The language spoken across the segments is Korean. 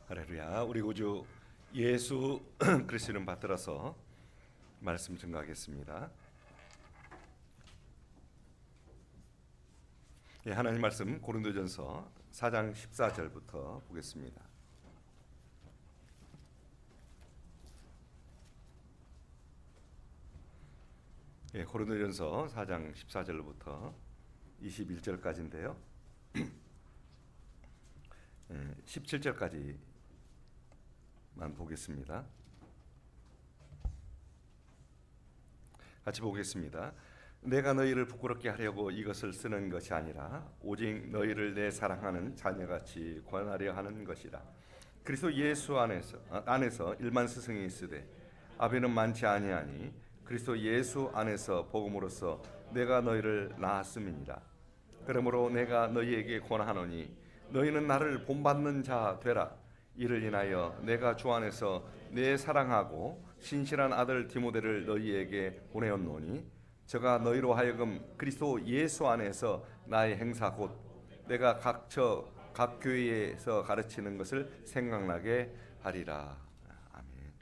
할렐루야. 우리 구주 예수 그리스도 이름 받들어서 말씀 증거하겠습니다. 예, 하나님 말씀 고린도전서 4장 14절부터 보겠습니다. 예, 고린도전서 4장 14절부터 21절까지인데요. 17절까지만 보겠습니다. 같이 보겠습니다. 내가 너희를 부끄럽게 하려고 이것을 쓰는 것이 아니라 오직 너희를 내 사랑하는 자녀같이 권하려 하는 것이라. 그리스도 예수 안에서 일만 스승이 있으되 아비는 많지 아니하니 그리스도 예수 안에서 복음으로써 내가 너희를 낳았음이니라. 그러므로 내가 너희에게 권하노니 너희는 나를 본받는 자 되라. 이를 인하여 내가 주 안에서 내 사랑하고 신실한 아들 디모데를 너희에게 보내었노니 저가 너희로 하여금 그리스도 예수 안에서 나의 행사 곧 내가 각 교회에서 가르치는 것을 생각나게 하리라. 아멘.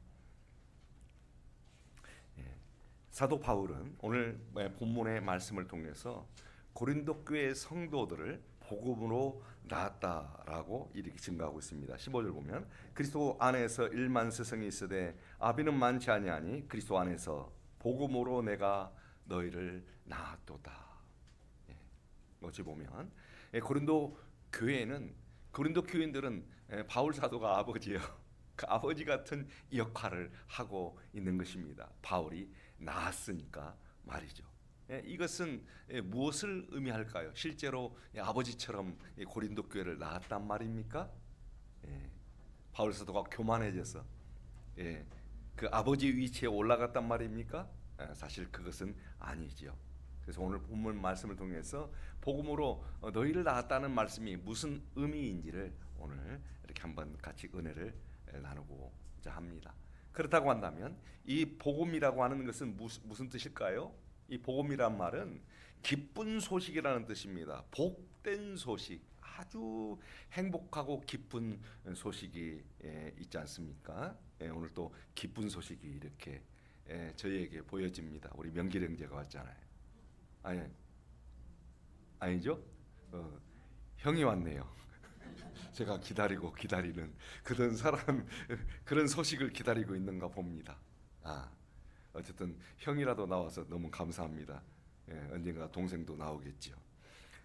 사도 바울은 오늘 본문의 말씀을 통해서 고린도 교회 성도들을 복음으로 낳았다라고 이렇게 증거하고 있습니다. 15절 보면 그리스도 안에서 일만 스승이 있으되 아비는 많지 아니하니 그리스도 안에서 복음으로 내가 너희를 낳았도다. 어찌 보면 고린도 교인들은 바울 사도가 아버지예요. 그 아버지 같은 역할을 하고 있는 것입니다. 바울이 낳았으니까 말이죠. 이것은 무엇을 의미할까요? 실제로 아버지처럼 고린도 교회를 낳았단 말입니까? 바울 사도가 교만해져서 그 아버지 위치에 올라갔단 말입니까? 사실 그것은 아니죠. 그래서 오늘 본문 말씀을 통해서 복음으로 너희를 낳았다는 말씀이 무슨 의미인지를 오늘 이렇게 한번 같이 은혜를 나누고자 합니다. 그렇다고 한다면 이 복음이라고 하는 것은 무슨 뜻일까요? 이 복음이란 말은 기쁜 소식이라는 뜻입니다. 복된 소식, 아주 행복하고 기쁜 소식이 있지 않습니까? 오늘 또 기쁜 소식이 이렇게 저희에게 보여집니다. 우리 명길 형제가 왔잖아요. 아니죠? 형이 왔네요. 제가 기다리는 그런 소식을 기다리고 있는가 봅니다. 어쨌든 형이라도 나와서 너무 감사합니다. 언젠가 동생도 나오겠죠.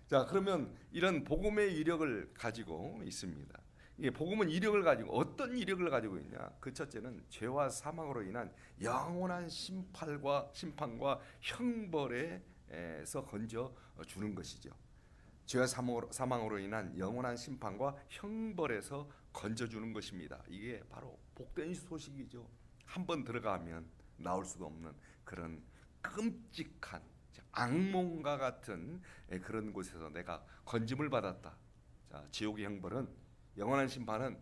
자, 그러면 이런 복음의 이력을 가지고 있습니다. 이게 복음은 이력을 가지고 어떤 이력을 가지고 있냐? 그 첫째는 죄와 사망으로 인한 영원한 심판과 형벌에서 건져 주는 것이죠. 죄와 사망으로 인한 영원한 심판과 형벌에서 건져 주는 것입니다. 이게 바로 복된 소식이죠. 한번 들어가면 나올 수가 없는 그런 끔찍한 악몽과 같은 그런 곳에서 내가 건짐을 받았다. 자, 지옥의 형벌은 영원한 심판은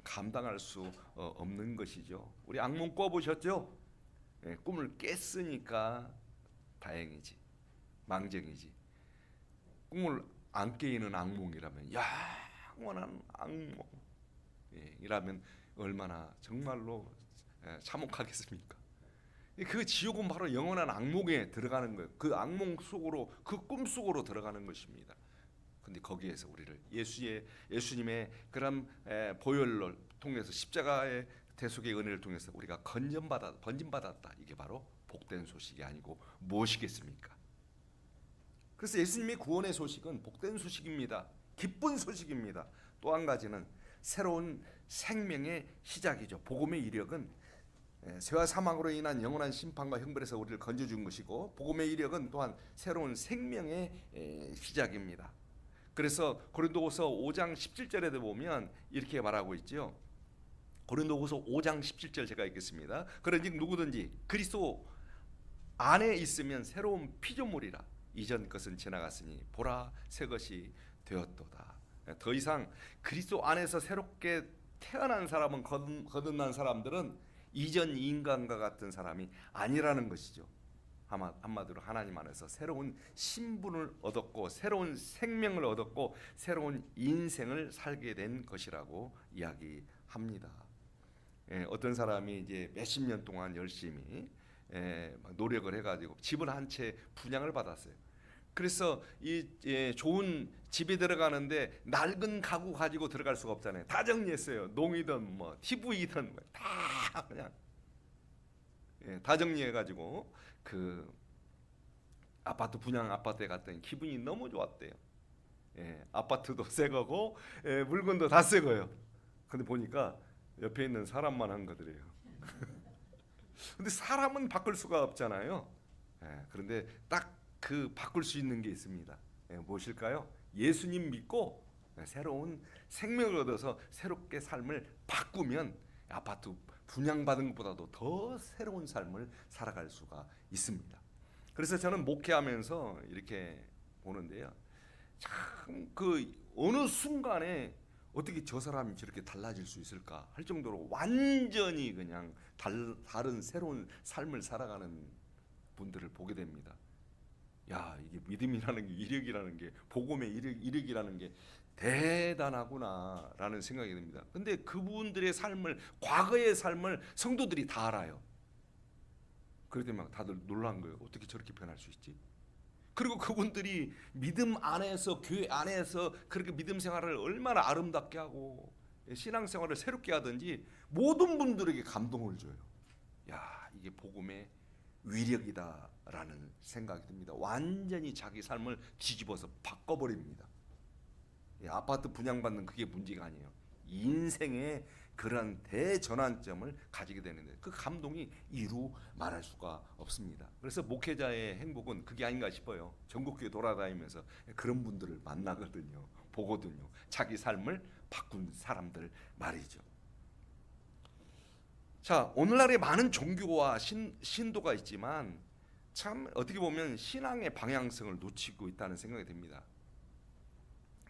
감당할 수 없는 것이죠. 우리 악몽 꿔보셨죠? 꿈을 깼으니까 다행이지, 망정이지. 꿈을 안 깨이는 악몽이라면 영원한 악몽이라면 얼마나 정말로 참혹하겠습니까? 그 지옥은 바로 영원한 악몽에 들어가는 거예요. 그 악몽 속으로, 그 꿈 속으로 들어가는 것입니다. 근데 거기에서 우리를 예수님의 그런 보혈을 통해서 십자가의 대속의 은혜를 통해서 우리가 번짐받았다. 이게 바로 복된 소식이 아니고 무엇이겠습니까? 그래서 예수님의 구원의 소식은 복된 소식입니다. 기쁜 소식입니다. 또 한 가지는 새로운 생명의 시작이죠. 복음의 이력은 죄와 사망으로 인한 영원한 심판과 형벌에서 우리를 건져준 것이고, 복음의 이력은 또한 새로운 생명의 시작입니다. 그래서 고린도후서 5장 17절에도 보면 이렇게 말하고 있죠. 고린도후서 5장 17절 제가 읽겠습니다. 그런즉 누구든지 그리스도 안에 있으면 새로운 피조물이라. 이전 것은 지나갔으니 보라 새 것이 되었도다. 더 이상 그리스도 안에서 새롭게 태어난 사람은, 거듭난 사람들은 이전 인간과 같은 사람이 아니라는 것이죠. 한마디로 하나님 안에서 새로운 신분을 얻었고 새로운 생명을 얻었고 새로운 인생을 살게 된 것이라고 이야기하고 합니다. 어떤 사람이 이제 몇십 년 동안 열심히 막 노력을 해가지고 집을 한 채 분양을 받았어요. 그래서 이 좋은 집에 들어가는데 낡은 가구 가지고 들어갈 수가 없잖아요. 다 정리했어요. 농이든 뭐 TV든 다 그냥 다 정리해가지고 그 아파트 분양 아파트에 갔더니 기분이 너무 좋았대요. 아파트도 새 거고 물건도 다 새 거예요. 근데 보니까 옆에 있는 사람만 한 거더래요. 근데 사람은 바꿀 수가 없잖아요. 그런데 딱 그 바꿀 수 있는 게 있습니다. 무엇일까요? 예수님 믿고 새로운 생명을 얻어서 새롭게 삶을 바꾸면 아파트 분양받은 것보다도 더 새로운 삶을 살아갈 수가 있습니다. 그래서 저는 목회하면서 이렇게 보는데요. 참 그 어느 순간에 어떻게 저 사람이 저렇게 달라질 수 있을까 할 정도로 완전히 그냥 다른 새로운 삶을 살아가는 분들을 보게 됩니다. 야, 이게 믿음이라는 게, 이력이라는 게, 복음의 이력이라는 게 대단하구나라는 생각이 듭니다. 근데 그분들의 삶을, 과거의 삶을 성도들이 다 알아요. 그럴 때 막 다들 놀란 거예요. 어떻게 저렇게 변할 수 있지? 그리고 그분들이 믿음 안에서, 교회 안에서 그렇게 믿음 생활을 얼마나 아름답게 하고 신앙생활을 새롭게 하든지 모든 분들에게 감동을 줘요. 야, 이게 복음의 위력이다라는 생각이 듭니다. 완전히 자기 삶을 뒤집어서 바꿔버립니다. 아파트 분양받는 그게 문제가 아니에요. 인생의 그런 대전환점을 가지게 되는데 그 감동이 이루 말할 수가 없습니다. 그래서 목회자의 행복은 그게 아닌가 싶어요. 전국교회 돌아다니면서 그런 분들을 만나거든요. 보거든요. 자기 삶을 바꾼 사람들 말이죠. 자, 오늘날에 많은 종교와 신도가 있지만 참 어떻게 보면 신앙의 방향성을 놓치고 있다는 생각이 듭니다.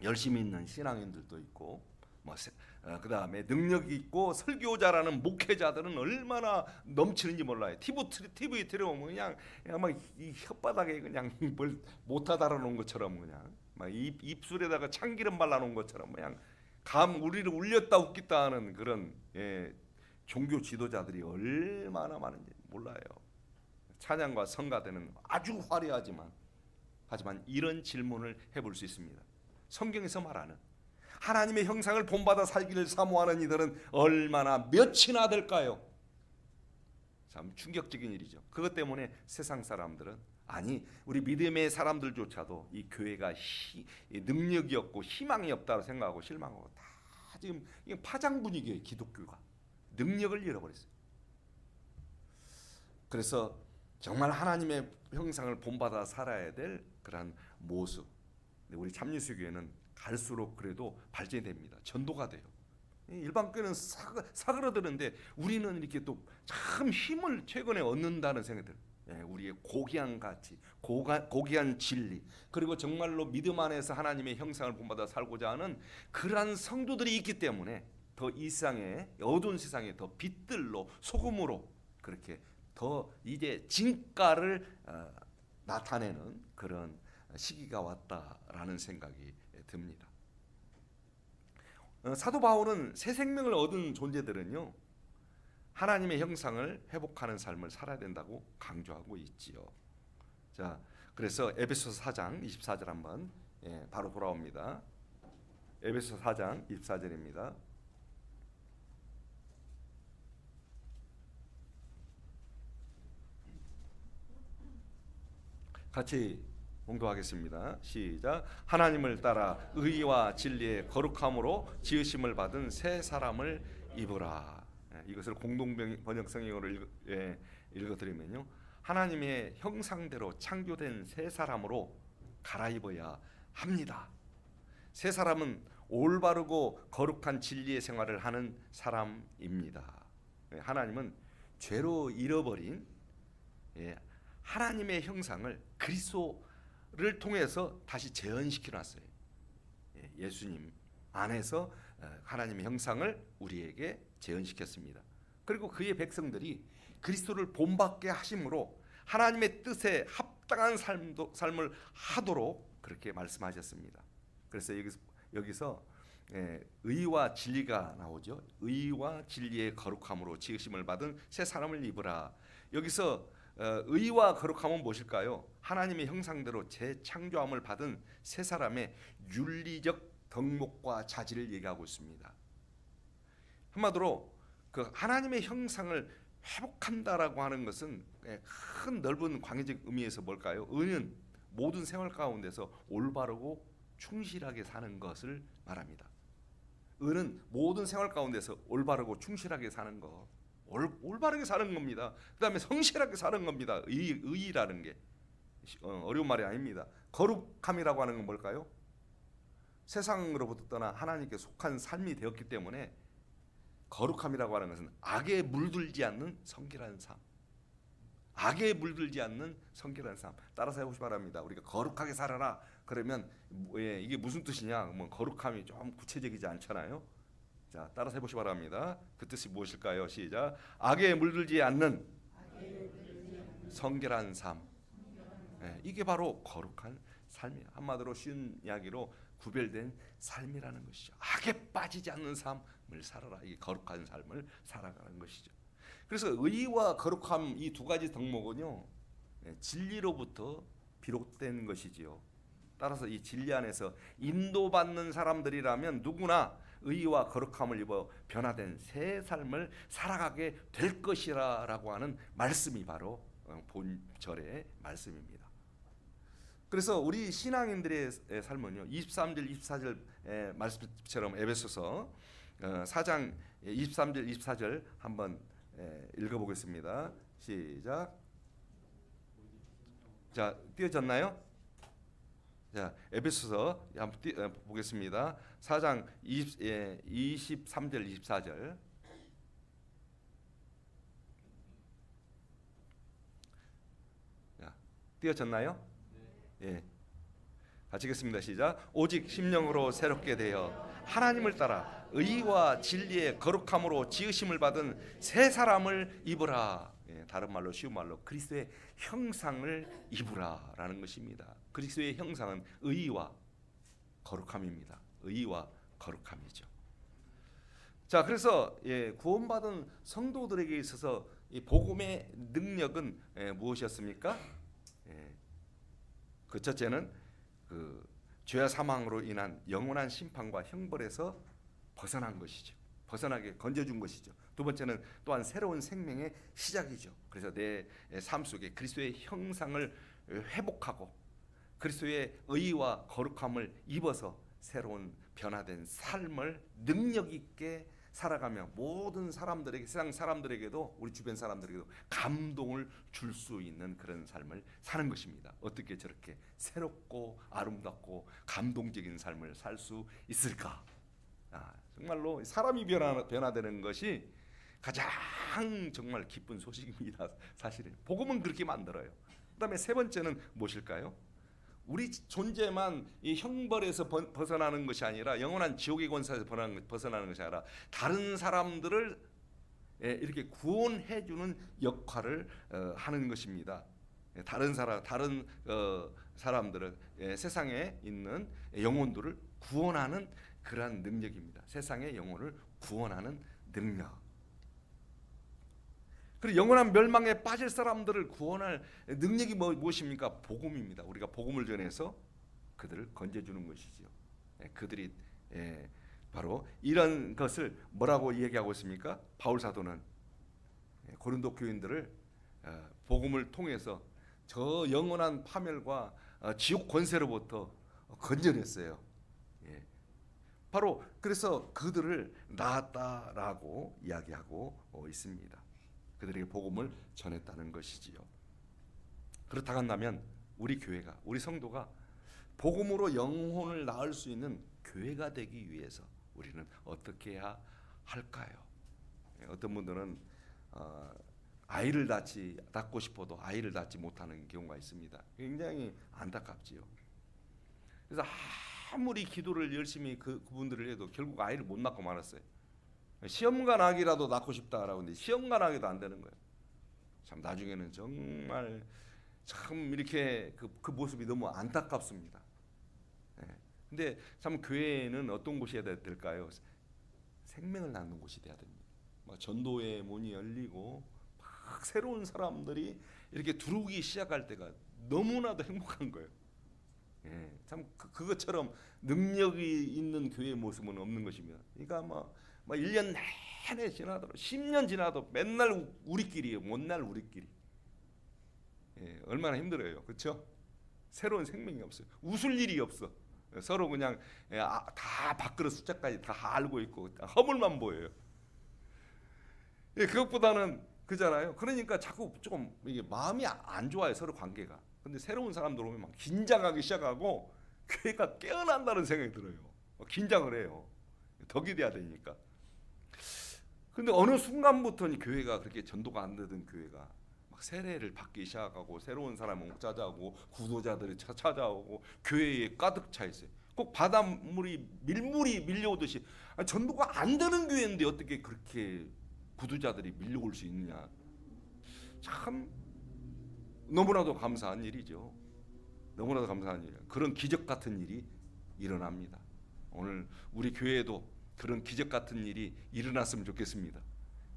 열심히 있는 신앙인들도 있고 그다음에 능력이 있고 설교자라는 목회자들은 얼마나 넘치는지 몰라요. TV 틀어보면 그냥 막 이 혓바닥에 그냥 뭘 못하다라 놓은 것처럼 그냥 막 입술에다가 참기름 발라 놓은 것처럼 그냥 우리를 울렸다 웃겼다 하는 그런 종교 지도자들이 얼마나 많은지 몰라요. 찬양과 성가대는 아주 화려하지만 하지만 이런 질문을 해볼 수 있습니다. 성경에서 말하는 하나님의 형상을 본받아 살기를 사모하는 이들은 얼마나 몇이나 될까요? 참 충격적인 일이죠. 그것 때문에 세상 사람들은 아니 우리 믿음의 사람들조차도 이 교회가 능력이 없고 희망이 없다고 생각하고 실망하고 다 지금 파장 분위기예요. 기독교가 능력을 잃어버렸어요. 그래서 정말 하나님의 형상을 본받아 살아야 될 그런 모습. 우리 참예수교회는 갈수록 그래도 발전이 됩니다. 전도가 돼요. 일반 교회는 사그러드는데 우리는 이렇게 또 참 힘을 최근에 얻는다는 생각이 들어요. 우리의 고귀한 가치, 고귀한 진리, 그리고 정말로 믿음 안에서 하나님의 형상을 본받아 살고자 하는 그러한 성도들이 있기 때문에 더 이 세상에 어두운 세상에 더 빛들로 소금으로 그렇게 더 이제 진가를 나타내는 그런 시기가 왔다라는 생각이 듭니다. 사도 바울은 새 생명을 얻은 존재들은요 하나님의 형상을 회복하는 삶을 살아야 된다고 강조하고 있지요. 자, 그래서 에베소서 4장 24절 한번 바로 돌아옵니다. 에베소서 4장 24절입니다. 같이 봉독하겠습니다. 시작. 하나님을 따라 의와 진리의 거룩함으로 지으심을 받은 새 사람을 입으라. 이것을 공동 번역 성경으로 읽어드리면요. 하나님의 형상대로 창조된 새 사람으로 갈아입어야 합니다. 새 사람은 올바르고 거룩한 진리의 생활을 하는 사람입니다. 하나님은 죄로 잃어버린 하나님의 형상을 그리스도를 통해서 다시 재현시켜 놨어요. 예수님 안에서 하나님의 형상을 우리에게 재현시켰습니다. 그리고 그의 백성들이 그리스도를 본받게 하심으로 하나님의 뜻에 합당한 삶을 하도록 그렇게 말씀하셨습니다. 그래서 여기서 의와 진리가 나오죠. 의와 진리의 거룩함으로 지으심을 받은 새 사람을 입으라. 여기서 의와 거룩함은 무엇일까요? 하나님의 형상대로 재창조함을 받은 새 사람의 윤리적 덕목과 자질을 얘기하고 있습니다. 한마디로 그 하나님의 형상을 회복한다라고 하는 것은 큰 넓은 광의적 의미에서 뭘까요? 의는 모든 생활 가운데서 올바르고 충실하게 사는 것을 말합니다. 의는 모든 생활 가운데서 올바르고 충실하게 사는 것, 올바르게 사는 겁니다. 그 다음에 성실하게 사는 겁니다. 의라는 게 어려운 말이 아닙니다. 거룩함이라고 하는 건 뭘까요? 세상으로부터 떠나 하나님께 속한 삶이 되었기 때문에 거룩함이라고 하는 것은 악에 물들지 않는 성결한 삶, 악에 물들지 않는 성결한 삶. 따라서 해보시 바랍니다. 우리가 거룩하게 살아라. 그러면 이게 무슨 뜻이냐? 뭐 거룩함이 좀 구체적이지 않잖아요. 자, 따라서 해보시 바랍니다. 그 뜻이 무엇일까요? 시작. 악에 물들지 않는 성결한 삶. 이게 바로 거룩한 삶이에요. 한마디로 쉬운 이야기로 구별된 삶이라는 것이죠. 악에 빠지지 않는 삶을 살아라. 이게 거룩한 삶을 살아가는 것이죠. 그래서 의와 거룩함 이 두 가지 덕목은요, 진리로부터 비롯된 것이지요. 따라서 이 진리 안에서 인도받는 사람들이라면 누구나 의와 거룩함을 입어 변화된 새 삶을 살아가게 될 것이라고 하는 말씀이 바로 본절의 말씀입니다. 그래서 우리 신앙인들의 삶은요, 23절 24절 말씀처럼 에베소서 4장 23절 24절 한번 읽어보겠습니다. 시작. 자, 띄어졌나요? 자, 에베소서 한번 보겠습니다. 4장 23절 24절. 자, 띄어졌나요? 예. 같이 읽겠습니다. 시작. 오직 심령으로 새롭게 되어 하나님을 따라 의와 진리의 거룩함으로 지으심을 받은 새 사람을 입으라. 다른 말로 쉬운 말로 그리스도의 형상을 입으라라는 것입니다. 그리스도의 형상은 의와 거룩함입니다. 의와 거룩함이죠. 자, 그래서 구원받은 성도들에게 있어서 이 복음의 능력은 무엇이었습니까? 그 첫째는 그 죄와 사망으로 인한 영원한 심판과 형벌에서 벗어난 것이죠. 벗어나게 건져준 것이죠. 두 번째는 또한 새로운 생명의 시작이죠. 그래서 내 삶 속에 그리스도의 형상을 회복하고 그리스도의 의와 거룩함을 입어서 새로운 변화된 삶을 능력 있게 살아가며 모든 사람들에게, 세상 사람들에게도, 우리 주변 사람들에게도 감동을 줄 수 있는 그런 삶을 사는 것입니다. 어떻게 저렇게 새롭고 아름답고 감동적인 삶을 살 수 있을까? 정말로 사람이 변화되는 것이 가장 정말 기쁜 소식입니다. 사실은 복음은 그렇게 만들어요. 그다음에 세 번째는 무엇일까요? 우리 존재만 이 형벌에서 벗어나는 것이 아니라 영원한 지옥의 권세에서 벗어나는 것이 아니라 다른 사람들을 이렇게 구원해 주는 역할을 하는 것입니다. 다른 사람들을 세상에 있는 영혼들을 구원하는 그러한 능력입니다. 세상의 영혼을 구원하는 능력. 그리고 영원한 멸망에 빠질 사람들을 구원할 능력이 무엇입니까? 복음입니다. 우리가 복음을 전해서 그들을 건져주는 것이지요. 그들이 바로 이런 것을 뭐라고 얘기하고 있습니까? 바울 사도는 고린도 교인들을 복음을 통해서 저 영원한 파멸과 지옥 권세로부터 건져냈어요. 바로 그래서 그들을 낳았다라고 이야기하고 있습니다. 그들에게 복음을 전했다는 것이지요. 그렇다 한다면 우리 교회가, 우리 성도가 복음으로 영혼을 낳을 수 있는 교회가 되기 위해서 우리는 어떻게 해야 할까요? 어떤 분들은 아이를 낳고 싶어도 아이를 낳지 못하는 경우가 있습니다. 굉장히 안타깝지요. 그래서 아무리 기도를 열심히 그분들을 해도 결국 아이를 못 낳고 말았어요. 시험관 아기라도 낳고 싶다라고 하는데 시험관 아기도 안 되는 거예요. 참 나중에는 정말 참 이렇게 그 모습이 너무 안타깝습니다. 근데 참 교회는 어떤 곳이 돼야 될까요? 생명을 낳는 곳이 돼야 됩니다. 막 전도의 문이 열리고 막 새로운 사람들이 이렇게 들어오기 시작할 때가 너무나도 행복한 거예요. 예, 참 그것처럼 능력이 있는 교회의 모습은 없는 것입니다. 그러니까 막 1년 내내 지나도록 10년 지나도 맨날 우리끼리예요. 못날 우리끼리. 예, 얼마나 힘들어요. 그렇죠? 새로운 생명이 없어요. 웃을 일이 없어. 서로 그냥 다 밥그릇 숫자까지 다 알고 있고 허물만 보여요. 예, 그것보다는 그잖아요. 그러니까 자꾸 조금 이게 마음이 안 좋아요. 서로 관계가. 근데 새로운 사람들 오면 막 긴장하기 시작하고 교회가 깨어난다는 생각이 들어요. 긴장을 해요. 덕이 돼야 되니까. 근데 어느 순간부터는 교회가 그렇게 전도가 안 되던 교회가 막 세례를 받기 시작하고 새로운 사람을 찾아오고 구도자들이 찾아오고 교회에 가득 차 있어요. 꼭 바닷물이 밀물이 밀려오듯이 전도가 안 되는 교회인데 어떻게 그렇게 구도자들이 밀려올 수 있느냐. 참 너무나도 감사한 일이죠. 너무나도 감사한 일. 그런 기적 같은 일이 일어납니다. 오늘 우리 교회에도 그런 기적 같은 일이 일어났으면 좋겠습니다.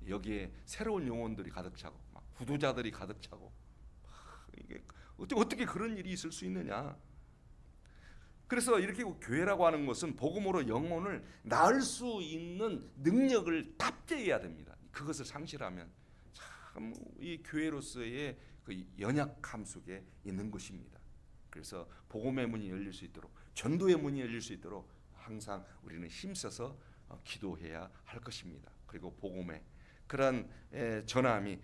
여기에 새로운 영혼들이 가득 차고 막 구도자들이 가득 차고 이게 어떻게 그런 일이 있을 수 있느냐. 그래서 이렇게 교회라고 하는 것은 복음으로 영혼을 낳을 수 있는 능력을 탑재해야 됩니다. 그것을 상실하면 참 이 교회로서의 그 연약함 속에 있는 것입니다. 그래서 복음의 문이 열릴 수 있도록 전도의 문이 열릴 수 있도록 항상 우리는 힘써서 기도해야 할 것입니다. 그리고 복음의 그런 전함이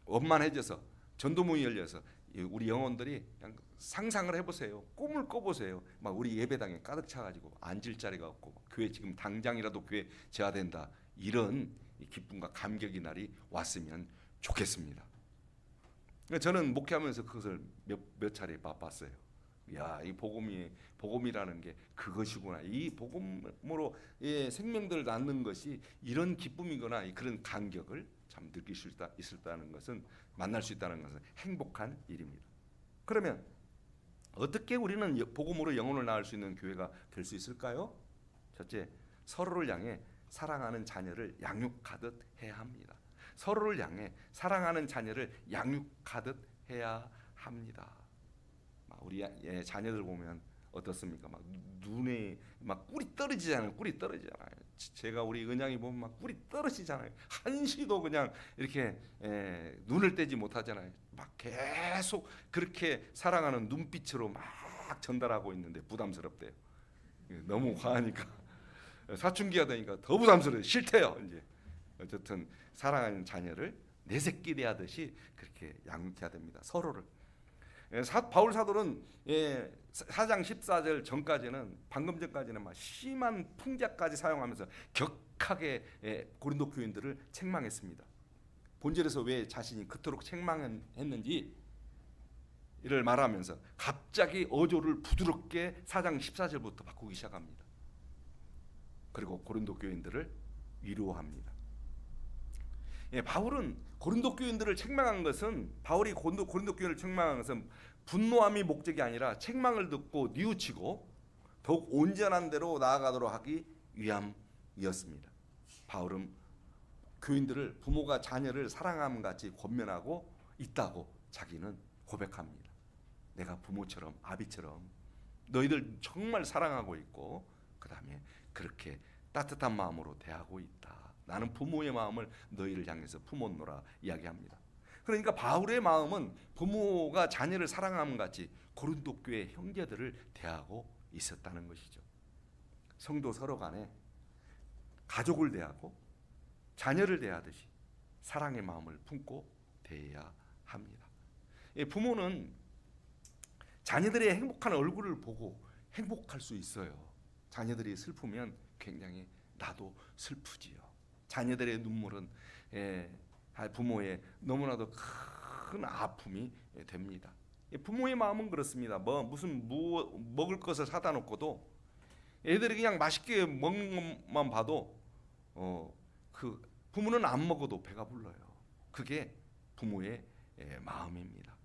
원만해져서 전도문이 열려서 우리 영혼들이 그냥 상상을 해보세요. 꿈을 꿔보세요. 막 우리 예배당에 가득 차가지고 앉을 자리가 없고 교회 지금 당장이라도 교회 재화된다. 이런 기쁨과 감격의 날이 왔으면 좋겠습니다. 저는 목회하면서 그것을 몇 차례 맛봤어요. 야, 이 복음이라는 게 그것이구나. 이 복음으로 생명들을 낳는 것이 이런 기쁨이거나 그런 감격을 참 느낄 수 있다는 것은 만날 수 있다는 것은 행복한 일입니다. 그러면 어떻게 우리는 복음으로 영혼을 낳을 수 있는 교회가 될 수 있을까요? 첫째, 서로를 향해 사랑하는 자녀를 양육하듯 해야 합니다. 서로를 향해 사랑하는 자녀를 양육하듯 해야 합니다. 우리 자녀들 보면 어떻습니까? 막 눈에 막 꿀이 떨어지잖아요. 꿀이 떨어지잖아요. 제가 우리 은양이 보면 막 꿀이 떨어지잖아요. 한시도 그냥 이렇게 눈을 떼지 못하잖아요. 막 계속 그렇게 사랑하는 눈빛으로 막 전달하고 있는데 부담스럽대요. 너무 과하니까 사춘기가 되니까 더 부담스러워요. 싫대요. 이제 어쨌든 사랑하는 자녀를 내 새끼 대하듯이 그렇게 양육해야 됩니다. 서로를. 바울 사도는 4장 14절 전까지는 방금 전까지는 막 심한 풍자까지 사용하면서 격하게 고린도 교인들을 책망했습니다. 본절에서 왜 자신이 그토록 책망했는지 이를 말하면서 갑자기 어조를 부드럽게 4장 14절부터 바꾸기 시작합니다. 그리고 고린도 교인들을 위로합니다. 바울은 고린도 교인들을 책망한 것은 바울이 고린도 교인을 책망한 것은 분노함이 목적이 아니라 책망을 듣고 뉘우치고 더욱 온전한 대로 나아가도록 하기 위함이었습니다. 바울은 교인들을 부모가 자녀를 사랑함 같이 권면하고 있다고 자기는 고백합니다. 내가 부모처럼 아비처럼 너희들 정말 사랑하고 있고 그 다음에 그렇게 따뜻한 마음으로 대하고 있다. 나는 부모의 마음을 너희를 향해서 품었노라 이야기합니다. 그러니까 바울의 마음은 부모가 자녀를 사랑함 같이 고린도 교회 형제들을 대하고 있었다는 것이죠. 성도 서로 간에 가족을 대하고 자녀를 대하듯이 사랑의 마음을 품고 대해야 합니다. 부모는 자녀들의 행복한 얼굴을 보고 행복할 수 있어요. 자녀들이 슬프면 굉장히 나도 슬프지요. 자녀들의 눈물은 부모의 너무나도 큰 아픔이 됩니다. 부모의 마음은 그렇습니다. 무슨 먹을 것을 사다 놓고도 애들이 그냥 맛있게 먹는 것만 봐도 그 부모는 안 먹어도 배가 불러요. 그게 부모의 마음입니다.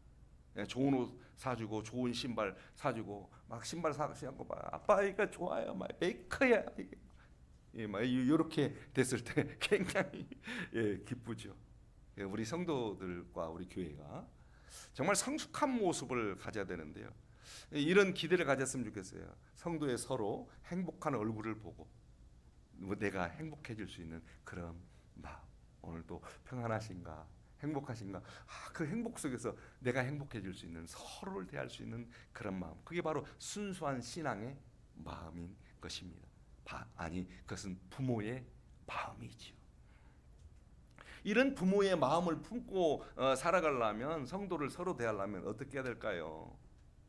좋은 옷 사주고 좋은 신발 사주고 막 신발 사주는 거 봐. 아빠 이거 좋아요. 막 메이커야. 예, 막 이렇게 됐을 때 굉장히 예, 기쁘죠. 예, 우리 성도들과 우리 교회가 정말 성숙한 모습을 가져야 되는데요. 이런 기대를 가졌으면 좋겠어요. 성도의 서로 행복한 얼굴을 보고 내가 행복해질 수 있는 그런 마음. 오늘도 평안하신가? 행복하신가? 그 행복 속에서 내가 행복해질 수 있는, 서로를 대할 수 있는 그런 마음. 그게 바로 순수한 신앙의 마음인 것입니다. 아니, 그것은 부모의 마음이지요. 이런 부모의 마음을 품고 살아가려면, 성도를 서로 대하려면 어떻게 해야 될까요?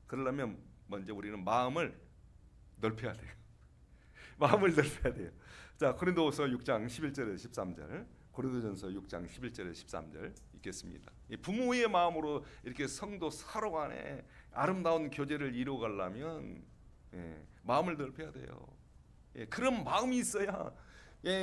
그러려면 먼저 우리는 마음을 넓혀야 돼요. 마음을 넓혀야 돼요. 자, 고린도후서 6장 11절에서 13절, 고린도전서 6장 11절에서 13절 읽겠습니다. 부모의 마음으로 이렇게 성도 서로 간에 아름다운 교제를 이루어가려면 마음을 넓혀야 돼요. 그런 마음이 있어야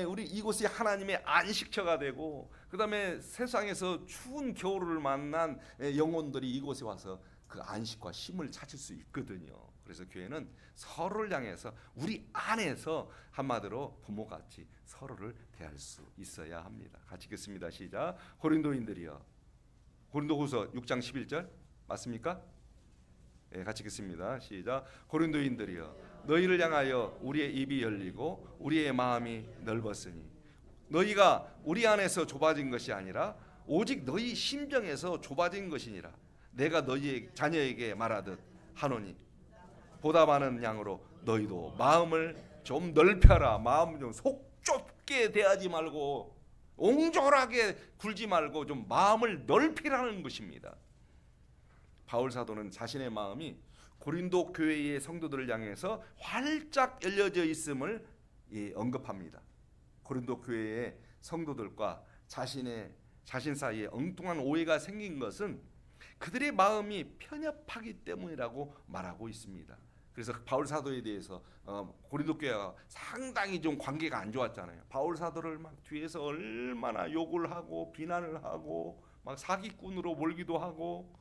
우리 이곳이 하나님의 안식처가 되고, 그 다음에 세상에서 추운 겨울을 만난 영혼들이 이곳에 와서 그 안식과 쉼을 찾을 수 있거든요. 그래서 교회는 서로를 향해서 우리 안에서 한마디로 부모같이 서로를 대할 수 있어야 합니다. 같이 읽겠습니다. 시작. 고린도인들이여, 고린도후서 6장 11절 맞습니까? 같이 읽겠습니다. 시작. 고린도인들이여, 너희를 향하여 우리의 입이 열리고 우리의 마음이 넓었으니 너희가 우리 안에서 좁아진 것이 아니라 오직 너희 심정에서 좁아진 것이니라. 내가 너희 자녀에게 말하듯 하노니 보다 많은 양으로 너희도 마음을 좀 넓혀라. 마음 좀 속 좁게 대하지 말고 옹졸하게 굴지 말고 좀 마음을 넓히라는 것입니다. 바울 사도는 자신의 마음이 고린도 교회의 성도들을 향해서 활짝 열려져 있음을 언급합니다. 고린도 교회의 성도들과 자신 사이에 엉뚱한 오해가 생긴 것은 그들의 마음이 편협하기 때문이라고 말하고 있습니다. 그래서 바울 사도에 대해서 고린도 교회가 상당히 좀 관계가 안 좋았잖아요. 바울 사도를 막 뒤에서 얼마나 욕을 하고 비난을 하고 막 사기꾼으로 몰기도 하고.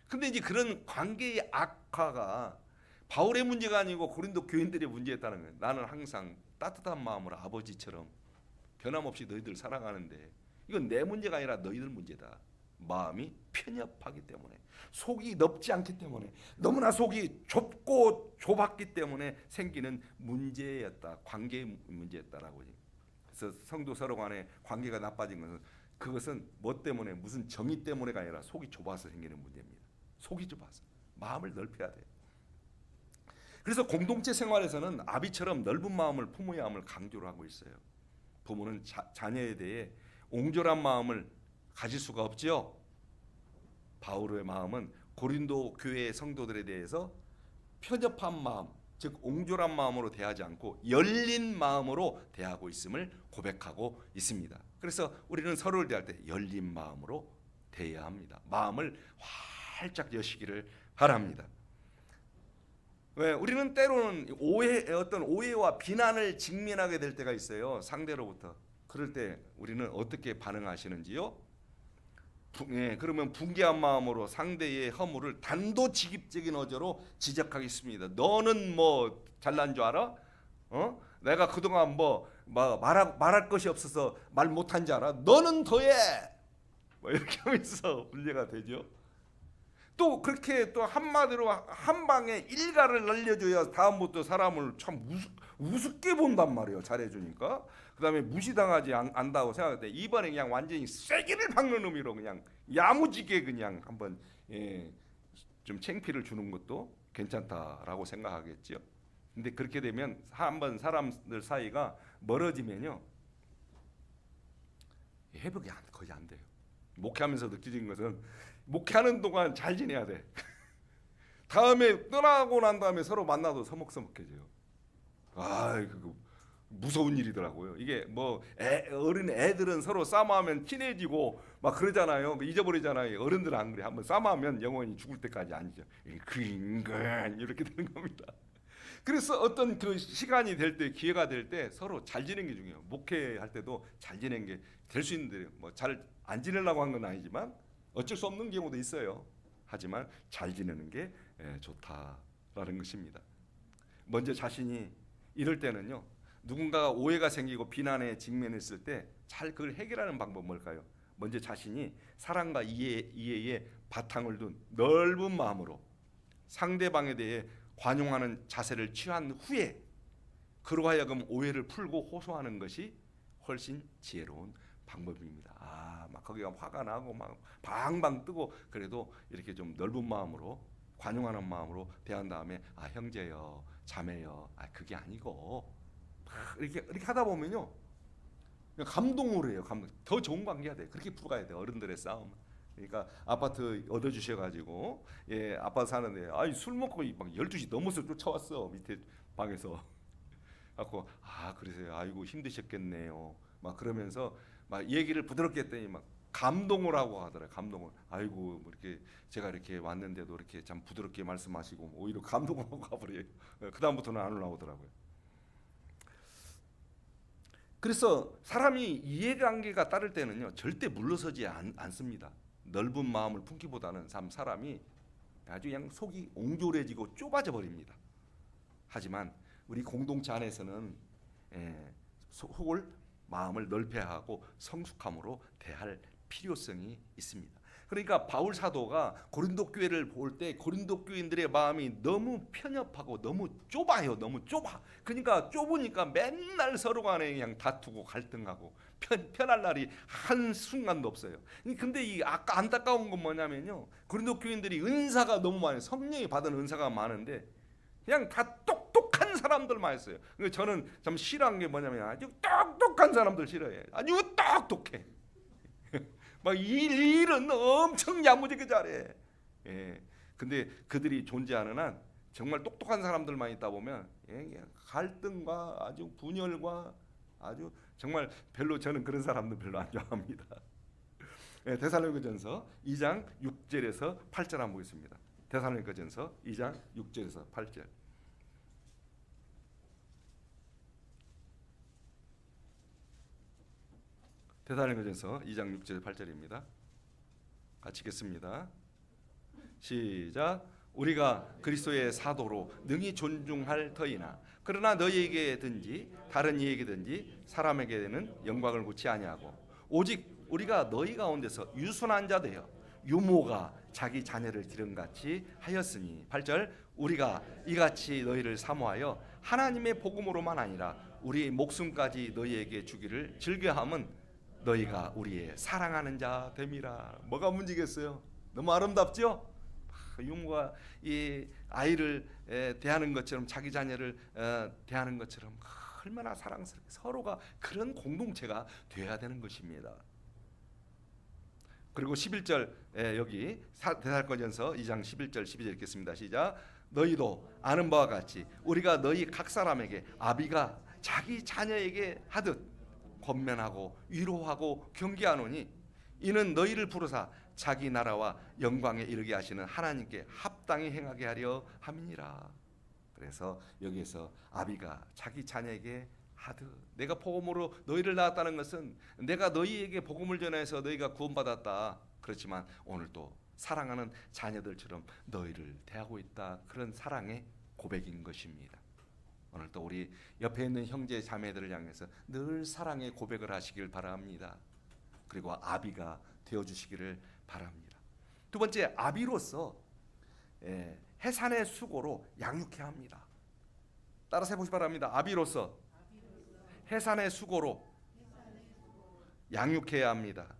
근데 이제 그런 관계의 악화가 바울의 문제가 아니고 고린도 교인들의 문제였다는 거예요. 나는 항상 따뜻한 마음으로 아버지처럼 변함없이 너희들 사랑하는데 이건 내 문제가 아니라 너희들 문제다. 마음이 편협하기 때문에, 속이 넓지 않기 때문에, 너무나 속이 좁고 좁았기 때문에 생기는 문제였다. 관계의 문제였다라고. 그래서 성도 서로 간의 관계가 나빠진 것은 그것은 뭐 때문에, 무슨 정의 때문에가 아니라 속이 좁아서 생기는 문제입니다. 속이 좁아서. 마음을 넓혀야 돼요. 그래서 공동체 생활에서는 아비처럼 넓은 마음을 품어야 함을 강조를 하고 있어요. 부모는 자녀에 대해 옹졸한 마음을 가질 수가 없지요. 바울의 마음은 고린도 교회의 성도들에 대해서 편협한 마음, 즉 옹졸한 마음으로 대하지 않고 열린 마음으로 대하고 있음을 고백하고 있습니다. 그래서 우리는 서로를 대할 때 열린 마음으로 대해야 합니다. 마음을 활짝 여시기를 바랍니다. 왜? 우리는 때로는 어떤 오해와 비난을 직면하게 될 때가 있어요. 상대로부터. 그럴 때 우리는 어떻게 반응하시는지요? 그러면 분개한 마음으로 상대의 허물을 단도직입적인 어조로 지적하겠습니다. 너는 뭐 잘난 줄 알아? 내가 그동안 말할 것이 없어서 말 못한 줄 알아? 너는 더해. 이렇게 하면서 문제가 되죠. 또 그렇게 또 한마디로 한 방에 일가를 날려줘야 다음부터 사람을 참 우습게 본단 말이에요. 잘해주니까. 그 다음에 무시당하지 않다고 생각할 때 이번에 그냥 완전히 쐐기를 박는 의미로 그냥 야무지게 그냥 한번 좀 창피를 주는 것도 괜찮다라고 생각하겠죠. 근데 그렇게 되면 한번 사람들 사이가 멀어지면요, 회복이 거의 안 돼요. 목회하면서 느껴진 것은 목회하는 동안 잘 지내야 돼. 다음에 떠나고 난 다음에 서로 만나도 서먹서먹해져요. 그거 무서운 일이더라고요. 이게 어린 애들은 서로 싸움하면 친해지고 막 그러잖아요. 잊어버리잖아요. 어른들은 안 그래. 한번 싸움하면 영원히 죽을 때까지 아니죠. 그 인간 이렇게 되는 겁니다. 그래서 어떤 그 시간이 될 때, 기회가 될 때 서로 잘 지내는 게 중요해요. 목회할 때도 잘 지내는 게 될 수 있는데 잘 안 지내려고 한 건 아니지만 어쩔 수 없는 경우도 있어요. 하지만 잘 지내는 게 좋다라는 것입니다. 먼저 자신이 이럴 때는요, 누군가가 오해가 생기고 비난에 직면했을 때 잘 그걸 해결하는 방법 뭘까요? 먼저 자신이 사랑과 이해의 바탕을 둔 넓은 마음으로 상대방에 대해 관용하는 자세를 취한 후에 그로 하여금 오해를 풀고 호소하는 것이 훨씬 지혜로운 방법입니다. 막 거기가 화가 나고 막 방방 뜨고 그래도 이렇게 좀 넓은 마음으로 관용하는 마음으로 대한 다음에 형제여, 자매여, 그게 아니고 이렇게 하다 보면요, 감동으로 해요. 더 좋은 관계가 돼. 그렇게 풀어가야 돼. 어른들의 싸움. 그러니까 아파트 얻어주셔가지고 아파트 사는데 술 먹고 막 12시 넘어서 쫓아왔어. 밑에 방에서. 갖고 그러세요. 아이고 힘드셨겠네요. 막 그러면서 막 얘기를 부드럽게 했더니 막 감동을 하고 하더라고요. 감동을. 아이고 뭐 이렇게 제가 이렇게 왔는데도 이렇게 참 부드럽게 말씀하시고 오히려 감동을 하고 가버려요. 그 다음부터는 안 올라오더라고요. 그래서 사람이 이해관계가 따를 때는요, 절대 물러서지 않습니다. 넓은 마음을 품기보다는 사람이 아주 그냥 속이 옹졸해지고 좁아져 버립니다. 하지만 우리 공동체 안에서는 속을 마음을 넓혀야 하고 성숙함으로 대할 필요성이 있습니다. 그러니까 바울 사도가 고린도 교회를 볼 때 고린도 교인들의 마음이 너무 편협하고 너무 좁아요. 너무 좁아. 그러니까 좁으니까 맨날 서로 간에 그냥 다투고 갈등하고 편할 날이 한 순간도 없어요. 근데 이 아까 안타까운 건 뭐냐면요, 고린도 교인들이 은사가 너무 많아요. 성령이 받은 은사가 많은데 그냥 다 똑똑한 사람들만 있어요. 저는 참 싫어한 게 뭐냐면 아주 똑똑한 사람들 싫어해. 아주 똑똑해. 막 일은 엄청 야무지게 잘해. 근데 그들이 존재하는 한 정말 똑똑한 사람들만 있다 보면 갈등과 아주 분열과 아주 정말 별로 저는 그런 사람들 별로 안 좋아합니다. 데살로니가전서 2장 6절에서 8절 한번 보겠습니다. 데살로니가전서 2장 6절에서 8절. 데살로니가전서 2장 6절 8절입니다. 같이 읽겠습니다. 시작. 우리가 그리스도의 사도로 능히 존중할 터이나 그러나 너희에게든지 다른 이에게든지 사람에게는 영광을 묻지 아니하고 오직 우리가 너희 가운데서 유순한 자 되어 유모가 자기 자녀를 기름같이 하였으니 8절. 우리가 이같이 너희를 사모하여 하나님의 복음으로만 아니라 우리 목숨까지 너희에게 주기를 즐겨함은 너희가 우리의 사랑하는 자 됨이라. 뭐가 문제겠어요? 너무 아름답죠? 유모가 이 아이를 대하는 것처럼 자기 자녀를 대하는 것처럼 얼마나 사랑스럽게 서로가 그런 공동체가 되어야 되는 것입니다. 그리고 11절 여기 데살로니가전서 2장 11절 12절 읽겠습니다. 시작. 너희도 아는 바와 같이 우리가 너희 각 사람에게 아비가 자기 자녀에게 하듯 권면하고 위로하고 경계하노니 이는 너희를 부르사 자기 나라와 영광에 이르게 하시는 하나님께 합당히 행하게 하려 함이니라. 그래서 여기에서 아비가 자기 자녀에게 하듯, 내가 복음으로 너희를 낳았다는 것은 내가 너희에게 복음을 전해서 너희가 구원받았다. 그렇지만 오늘 또 사랑하는 자녀들처럼 너희를 대하고 있다. 그런 사랑의 고백인 것입니다. 오늘 또 우리 옆에 있는 형제 자매들을 향해서 늘 사랑의 고백을 하시길 바랍니다. 그리고 아비가 되어주시기를 바랍니다. 두 번째, 아비로서 해산의 수고로 양육해야 합니다. 따라서 해보시기 바랍니다. 아비로서 해산의 수고로 양육해야 합니다.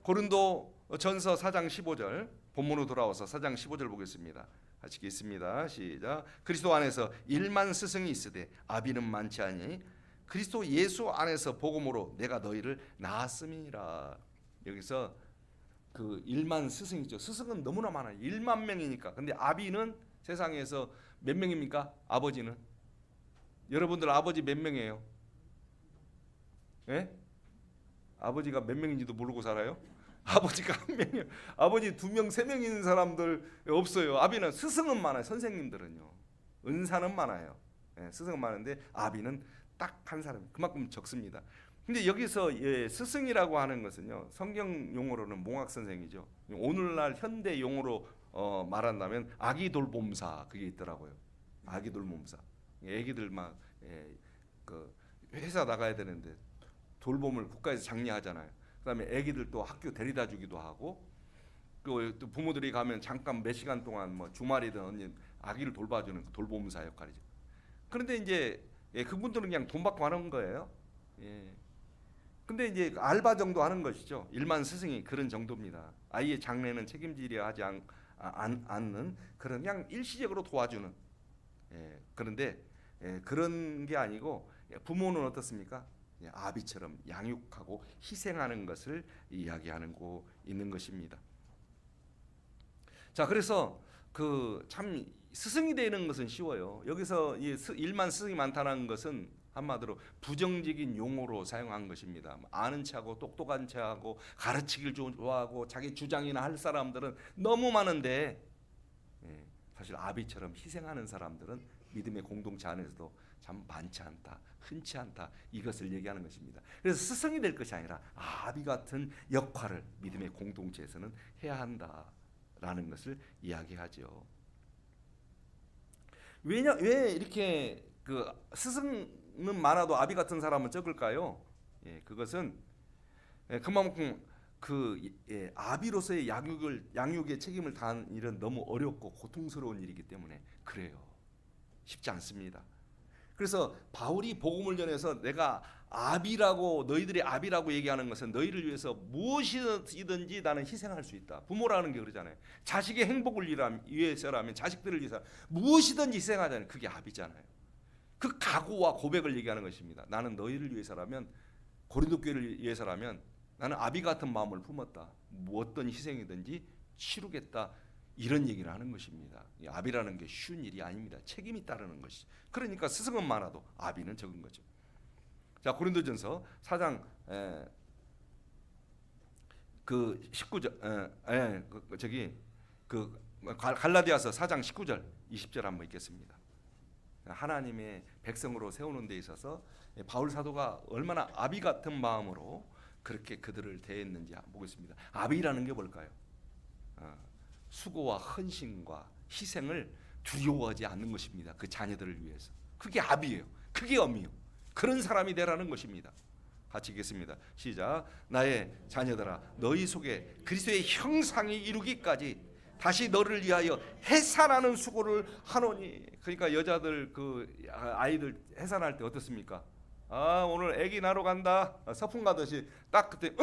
고린도 전서 4장 15절, 본문으로 돌아와서 4장 15절 보겠습니다. 같이 읽겠습니다. 시작. 그리스도 안에서 1만 스승이 있으되 아비는 많지 아니 그리스도 예수 안에서 복음으로 내가 너희를 낳았음이니라. 여기서 그 1만 스승이죠. 스승은 너무나 많아요. 1만 명이니까. 근데 아비는 세상에서 몇 명입니까? 아버지는? 여러분들 아버지 몇 명이에요? 예? 아버지가 몇 명인지도 모르고 살아요? 아버지가 한 명이요. 아버지 2명, 3명 있는 사람들 없어요. 아비는 스승은 많아요. 선생님들은요. 은사는 많아요. 예, 스승은 많은데 아비는 딱 한 사람. 그만큼 적습니다. 근데 여기서 스승이라고 하는 것은요, 성경 용어로는 몽학 선생이죠. 오늘날 현대 용어로 말한다면 아기 돌봄사, 그게 있더라고요. 아기 돌봄사. 애기들 막 그 회사 나가야 되는데 돌봄을 국가에서 장려하잖아요. 그다음에 애기들 또 학교 데려다 주기도 하고, 또 부모들이 가면 잠깐 몇 시간 동안 뭐 주말이든 언제 아기를 돌봐주는 돌봄사 역할이죠. 그런데 이제 그분들은 그냥 돈 받고 하는 거예요. 예. 근데 이제 알바 정도 하는 것이죠. 일반 스승이 그런 정도입니다. 아이의 장래는 책임지려 하지 않는 그런 그냥 일시적으로 도와주는. 그런데 그런 게 아니고 부모는 어떻습니까? 아비처럼 양육하고 희생하는 것을 이야기하는 거 있는 것입니다. 자, 그래서 그 참 스승이 되는 것은 쉬워요. 여기서 일만 스승이 많다는 것은 한마디로 부정적인 용어로 사용한 것입니다. 아는 체하고 똑똑한 체하고 가르치기를 좋아하고 자기 주장이나 할 사람들은 너무 많은데, 사실 아비처럼 희생하는 사람들은 믿음의 공동체 안에서도 참 많지 않다, 흔치 않다, 이것을 얘기하는 것입니다. 그래서 스승이 될 것이 아니라 아비 같은 역할을 믿음의 공동체에서는 해야 한다라는 것을 이야기하죠. 왜 이렇게 그 스승은 많아도 아비 같은 사람은 적을까요? 그것은 그만큼 아비로서의 양육의 책임을 다한 일은 너무 어렵고 고통스러운 일이기 때문에 그래요. 쉽지 않습니다. 그래서 바울이 복음을 전해서 내가 너희들이 아비라고 얘기하는 것은 너희를 위해서 무엇이든지 나는 희생할 수 있다. 부모라는 게 그러잖아요. 자식의 행복을 위해서라면, 자식들을 위해서 무엇이든지 희생하잖아요. 그게 아비잖아요. 그 각오와 고백을 얘기하는 것입니다. 나는 너희를 위해서라면, 고린도 교회를 위해서라면 나는 아비 같은 마음을 품었다. 어떤 희생이든지 치르겠다. 이런 얘기를 하는 것입니다. 아비라는 게 쉬운 일이 아닙니다. 책임이 따르는 것이. 그러니까 스승은 많아도 아비는 적은 거죠. 자, 고린도전서 4장 그 19절 갈라디아서 4장 19절 20절 한번 읽겠습니다. 하나님의 백성으로 세우는 데 있어서 바울 사도가 얼마나 아비 같은 마음으로 그렇게 그들을 대했는지 보겠습니다. 아비라는 게 뭘까요? 수고와 헌신과 희생을 두려워하지 않는 것입니다. 그 자녀들을 위해서. 그게 아비예요. 그게 어미요. 그런 사람이 되라는 것입니다. 같이 읽겠습니다. 시작. 나의 자녀들아, 너희 속에 그리스도의 형상이 이루기까지 다시 너를 위하여 해산하는 수고를 하노니. 그러니까 여자들 아이들 해산할 때 어떻습니까? 오늘 아기 낳으러 간다. 서풍 가듯이 딱 그때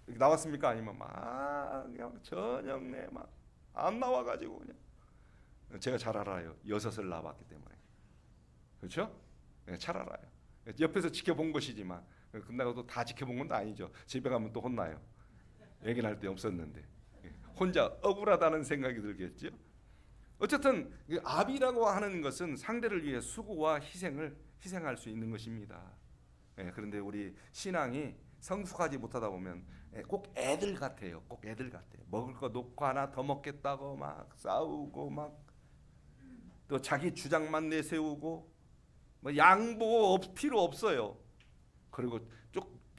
나왔습니까? 아니면 막 그냥 저녁 내 막 안 나와가지고 그냥. 제가 잘 알아요. 6을 낳아봤기 때문에. 그렇죠? 잘 알아요. 옆에서 지켜본 것이지만 끝나고도 다 지켜본 건 아니죠. 집에 가면 또 혼나요. 아기 낳을 때 없었는데. 혼자 억울하다는 생각이 들겠죠. 어쨌든 아비라고 하는 것은 상대를 위해 수고와 희생할 수 있는 것입니다. 그런데 우리 신앙이 성숙하지 못하다 보면 꼭 애들 같아요. 꼭 애들 같아. 먹을 거 놓고 하나 더 먹겠다고 막 싸우고 막 또 자기 주장만 내세우고 뭐 양보 필요 없어요. 그리고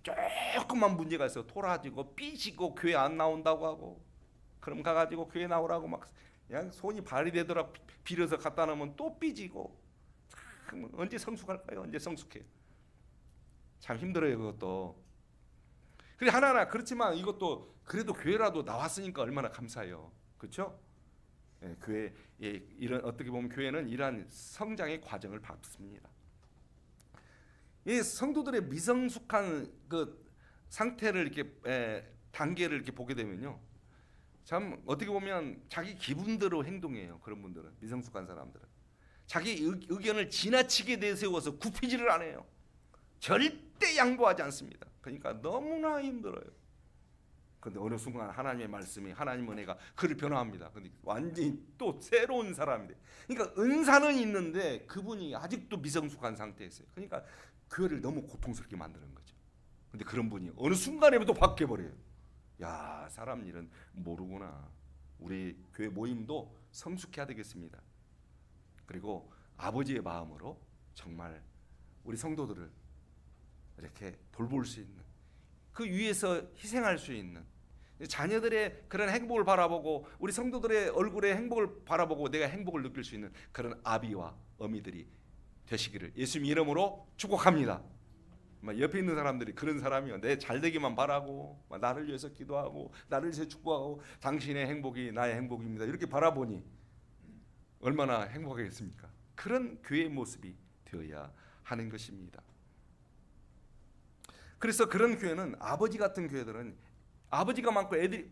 조금만 문제가 있어 토라지고 삐지고 교회 안 나온다고 하고, 그럼 가가지고 교회 나오라고 막 그냥 손이 발이 되더라 빌어서 갖다 놓으면 또 삐지고. 참 언제 성숙할까요? 언제 성숙해요? 참 힘들어요 그것도. 그래 하나하나 그렇지만 이것도 그래도 교회라도 나왔으니까 얼마나 감사해요. 그렇죠? 교회 이런 어떻게 보면 교회는 이러한 성장의 과정을 밟습니다. 이 성도들의 미성숙한 그 상태를 이렇게 단계를 이렇게 보게 되면요, 참 어떻게 보면 자기 기분대로 행동해요. 그런 분들은, 미성숙한 사람들은 자기 의견을 지나치게 내세워서 굽히지를 않아요. 절대 양보하지 않습니다. 그러니까 너무나 힘들어요. 그런데 어느 순간 하나님의 말씀이, 하나님 은혜가 그를 변화합니다. 근데 완전히 또 새로운 사람이 돼. 그러니까 은사는 있는데 그분이 아직도 미성숙한 상태에 있어요. 그러니까 교회를 너무 고통스럽게 만드는 거죠. 근데 그런 분이 어느 순간에도 바뀌어 버려요. 야, 사람 일은 모르구나. 우리 교회 모임도 성숙해야 되겠습니다. 그리고 아버지의 마음으로 정말 우리 성도들을 이렇게 돌볼 수 있는, 그 위에서 희생할 수 있는, 자녀들의 그런 행복을 바라보고 우리 성도들의 얼굴의 행복을 바라보고 내가 행복을 느낄 수 있는 그런 아비와 어미들이 되시기를 예수님 이름으로 축복합니다. 옆에 있는 사람들이 그런 사람이요, 내 잘되기만 바라고 나를 위해서 기도하고 나를 위해서 축복하고 당신의 행복이 나의 행복입니다 이렇게 바라보니 얼마나 행복하겠습니까? 그런 교회의 모습이 되어야 하는 것입니다. 그래서 그런 교회는, 아버지 같은 교회들은 아버지가 많고 애들이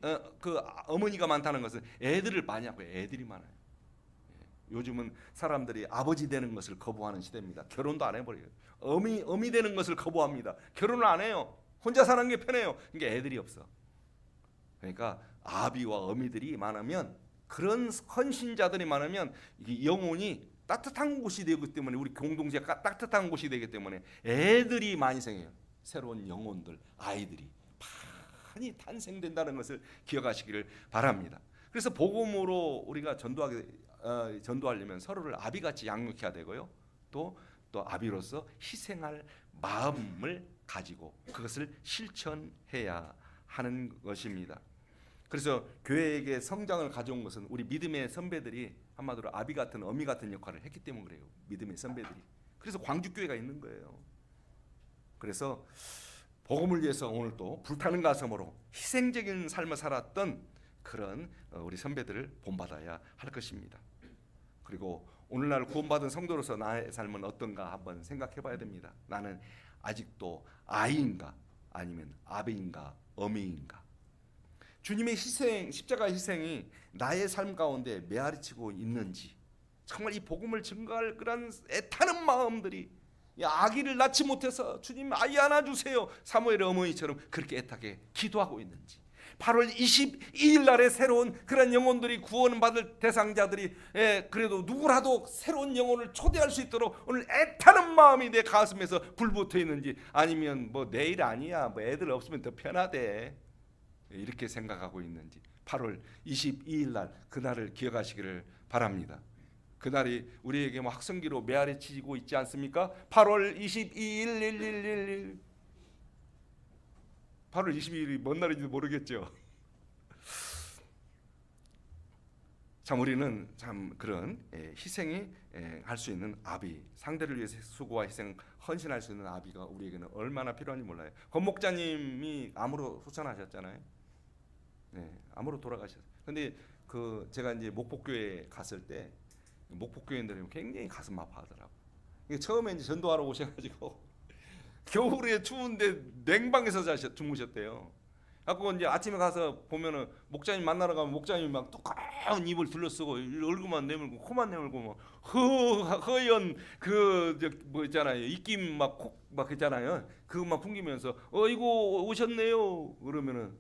어머니가 많다는 것은 애들을 많이 하고 애들이 많아요. 요즘은 사람들이 아버지 되는 것을 거부하는 시대입니다. 결혼도 안 해버려요. 어미 되는 것을 거부합니다. 결혼을 안 해요. 혼자 사는 게 편해요. 그러니까 애들이 없어. 그러니까 아비와 어미들이 많으면, 그런 헌신자들이 많으면 이게 영혼이 따뜻한 곳이 되기 때문에, 우리 공동체가 따뜻한 곳이 되기 때문에 애들이 많이 생겨요. 새로운 영혼들, 아이들이 많이 탄생된다는 것을 기억하시기를 바랍니다. 그래서 복음으로 우리가 전도하려면 서로를 아비같이 양육해야 되고요. 또 아비로서 희생할 마음을 가지고 그것을 실천해야 하는 것입니다. 그래서 교회에게 성장을 가져온 것은 우리 믿음의 선배들이 한마디로 아비 같은 어미 같은 역할을 했기 때문에 그래요. 믿음의 선배들이. 그래서 광주교회가 있는 거예요. 그래서 복음을 위해서 오늘 또 불타는 가슴으로 희생적인 삶을 살았던 그런 우리 선배들을 본받아야 할 것입니다. 그리고 오늘날 구원받은 성도로서 나의 삶은 어떤가 한번 생각해 봐야 됩니다. 나는 아직도 아이인가 아니면 아비인가 어미인가? 주님의 희생, 십자가 희생이 나의 삶 가운데 메아리치고 있는지, 정말 이 복음을 증거할 그런 애타는 마음들이, 아기를 낳지 못해서 주님 아이 하나 주세요, 사무엘의 어머니처럼 그렇게 애타게 기도하고 있는지, 8월 22일 날에 새로운 그런 영혼들이 구원받을 대상자들이 그래도 누구라도 새로운 영혼을 초대할 수 있도록 오늘 애타는 마음이 내 가슴에서 불붙어 있는지, 아니면 뭐 내일 아니야, 뭐 애들 없으면 더 편하대, 이렇게 생각하고 있는지, 8월 22일 날 그날을 기억하시기를 바랍니다. 그날이 우리에게 뭐 학성기로 메아리치고 있지 않습니까? 8월 22일 8월 22일이 뭔 날인지 모르겠죠. 참 우리는 참 그런 희생이 할 수 있는 아비, 상대를 위해서 수고와 희생, 헌신할 수 있는 아비가 우리에게는 얼마나 필요한지 몰라요. 권 목자님이 암으로 소천하셨잖아요. 암으로 돌아가셨어요. 근데 제가 이제 목포교회 갔을 때 목포교인들이 굉장히 가슴 아파하더라고. 처음에 이제 전도하러 오셔가지고 겨울에 추운데 냉방에서 주무셨대요. 그래서 이제 아침에 가서 보면은 목자님 만나러 가면 목자님이 막 두꺼운 입을 둘러쓰고 얼굴만 내밀고 코만 내밀고 막 허연 뭐 있잖아요, 입김 막 있잖아요. 그것만 풍기면서 이거 오셨네요. 그러면은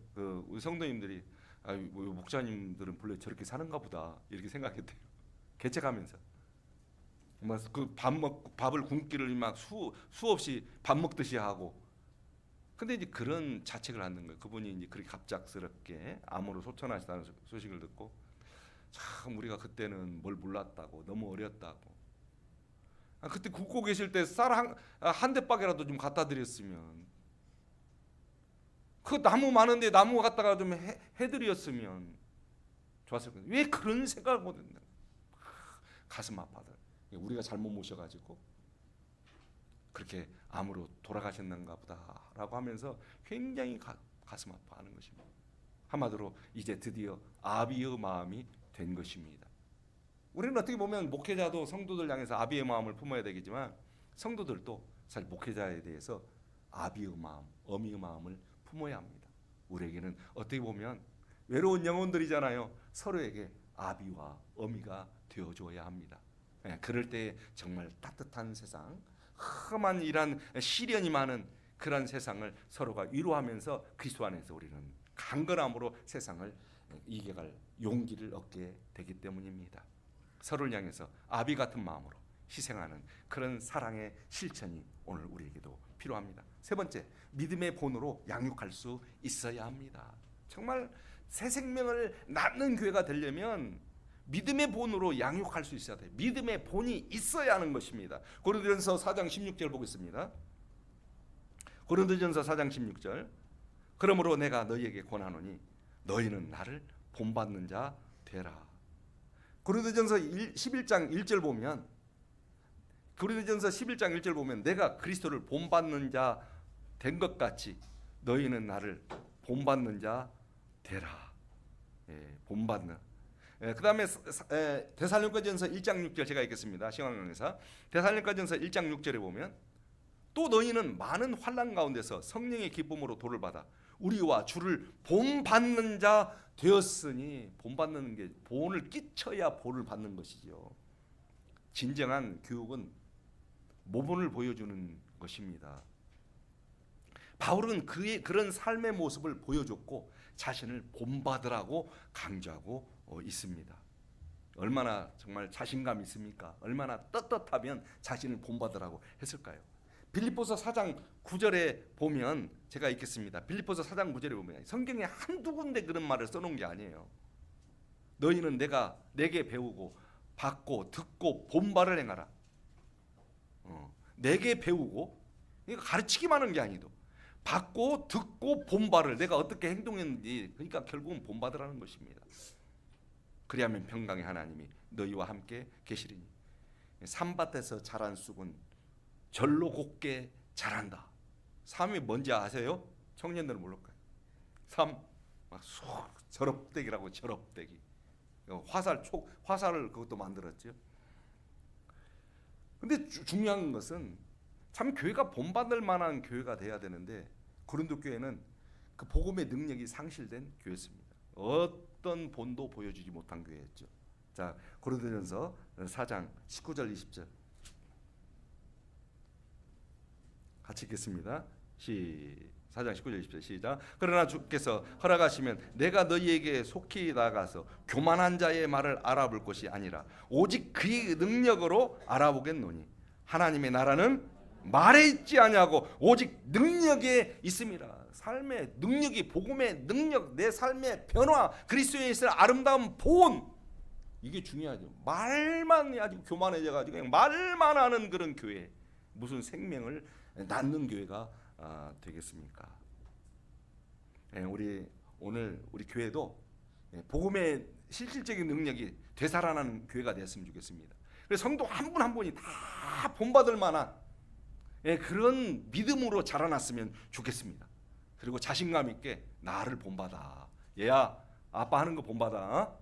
우리 성도님들이 뭐 목자님들은 원래 저렇게 사는가 보다 이렇게 생각했대요. 개척하면서 막 밥을 굶기를 막 수없이 밥 먹듯이 하고. 근데 이제 그런 자책을 하는 거예요. 그분이 이제 그렇게 갑작스럽게 암으로 소천하시다는 소식을 듣고, 참 우리가 그때는 뭘 몰랐다고, 너무 어렸다고. 그때 굽고 계실 때 쌀 한 대박이라도 좀 갖다 드렸으면, 그 나무 많은데 나무 갖다가 좀 해드렸으면 좋았을 건데 왜 그런 생각을 못했나? 가슴 아파들. 우리가 잘못 모셔가지고 그렇게 암으로 돌아가셨는가 보다라고 하면서 굉장히 가슴 아파하는 것입니다. 한마디로 이제 드디어 아비의 마음이 된 것입니다. 우리는 어떻게 보면 목회자도 성도들 향해서 아비의 마음을 품어야 되겠지만, 성도들도 사실 목회자에 대해서 아비의 마음, 어미의 마음을 품어야 합니다. 우리에게는 어떻게 보면 외로운 영혼들이잖아요. 서로에게 아비와 어미가 되어줘야 합니다. 그럴 때 정말 따뜻한 세상, 험한 이란 시련이 많은 그런 세상을 서로가 위로하면서 그리스도 안에서 우리는 강건함으로 세상을 이겨갈 용기를 얻게 되기 때문입니다. 서로를 향해서 아비 같은 마음으로 희생하는 그런 사랑의 실천이 오늘 우리에게도 필요합니다. 세 번째, 믿음의 본으로 양육할 수 있어야 합니다. 정말 새 생명을 낳는 교회가 되려면 믿음의 본으로 양육할 수 있어야 돼요. 믿음의 본이 있어야 하는 것입니다. 고린도전서 4장 16절 보겠습니다. 고린도전서 4장 16절. 그러므로 내가 너희에게 권하노니 너희는 나를 본받는 자 되라. 고린도전서 11장 1절 보면 고린도전서 11장 1절 보면 내가 그리스도를 본받는 자 된 것 같이 너희는 나를 본받는 자 되라. 본받는. 그다음에 데살로니가전서 1장 6절 제가 읽겠습니다. 신학용에서 데살로니가전서 1장 6절에 보면 또 너희는 많은 환난 가운데서 성령의 기쁨으로 도를 받아 우리와 주를 본받는 자 되었으니. 본받는 게 본을 끼쳐야 본을 받는 것이죠. 진정한 교육은 모본을 보여주는 것입니다. 바울은 그의 그런 삶의 모습을 보여줬고 자신을 본받으라고 강조하고 있습니다. 얼마나 정말 자신감 있습니까? 얼마나 떳떳하면 자신을 본받으라고 했을까요? 빌립보서 4장 9절에 보면 제가 읽겠습니다. 빌립보서 4장 9절에 보면 성경에 한두 군데 그런 말을 써놓은 게 아니에요. 너희는 내게 배우고 받고 듣고 본바를 행하라. 내게 배우고, 이거 가르치기만 하는 게 아니도 받고 듣고 본바를, 내가 어떻게 행동했는지, 그러니까 결국은 본받으라는 것입니다. 그리하면 평강의 하나님이 너희와 함께 계시리니 산밭에서 자란 쑥은 절로 곱게 자란다. 삶이 뭔지 아세요? 청년들은 모를 거예요. 삶, 절업대기라고. 절업대기. 화살을 그것도 만들었죠. 근데 중요한 것은 참 교회가 본받을 만한 교회가 돼야 되는데 고린도 교회는 그 복음의 능력이 상실된 교회였습니다. 어떤 본도 보여주지 못한 교회였죠. 자, 고린도전서 4장 19절 20절 같이 읽겠습니다. 4장 19절 20절 시작. 그러나 주께서 허락하시면 내가 너희에게 속히 나가서 교만한 자의 말을 알아볼 것이 아니라 오직 그의 능력으로 알아보겠노니 하나님의 나라는 말에 있지 아니하고 오직 능력에 있습니다. 삶의 능력이, 복음의 능력, 내 삶의 변화, 그리스도에 있을 아름다운 본, 이게 중요하죠. 말만 아주 교만해져가지고 그냥 말만 하는 그런 교회, 무슨 생명을 낳는 교회가 되겠습니까? 우리 오늘 우리 교회도 복음의 실질적인 능력이 되살아나는 교회가 됐으면 좋겠습니다. 그래서 성도 한 분 한 분이 다 본받을 만한 그런 믿음으로 자라났으면 좋겠습니다. 그리고 자신감 있게 나를 본받아. 얘야, 아빠 하는 거 본받아.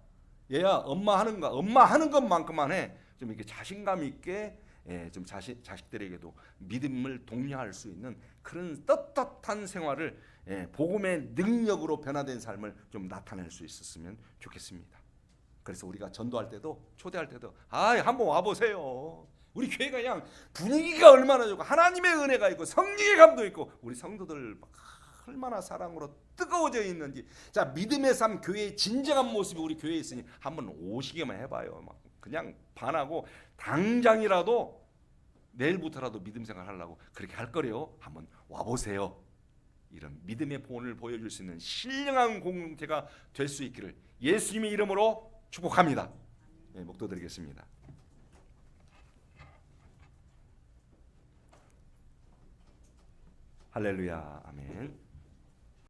얘야, 엄마 하는 것만큼만 해. 좀 이렇게 자신감 있게 좀 자식들에게도 믿음을 독려할 수 있는 그런 떳떳한 생활을 복음의 능력으로 변화된 삶을 좀 나타낼 수 있었으면 좋겠습니다. 그래서 우리가 전도할 때도, 초대할 때도 한번 와보세요. 우리 교회가 그냥 분위기가 얼마나 좋고 하나님의 은혜가 있고 성령의 감도 있고 우리 성도들 얼마나 사랑으로 뜨거워져 있는지. 자, 믿음의 삶, 교회의 진정한 모습이 우리 교회에 있으니 한번 오시기만 해봐요. 막 그냥 반하고 당장이라도 내일부터라도 믿음 생활 하려고 그렇게 할 거래요. 한번 와보세요. 이런 믿음의 본을 보여줄 수 있는 신령한 공동체가 될 수 있기를 예수님의 이름으로 축복합니다. 목도드리겠습니다. 할렐루야, 아멘.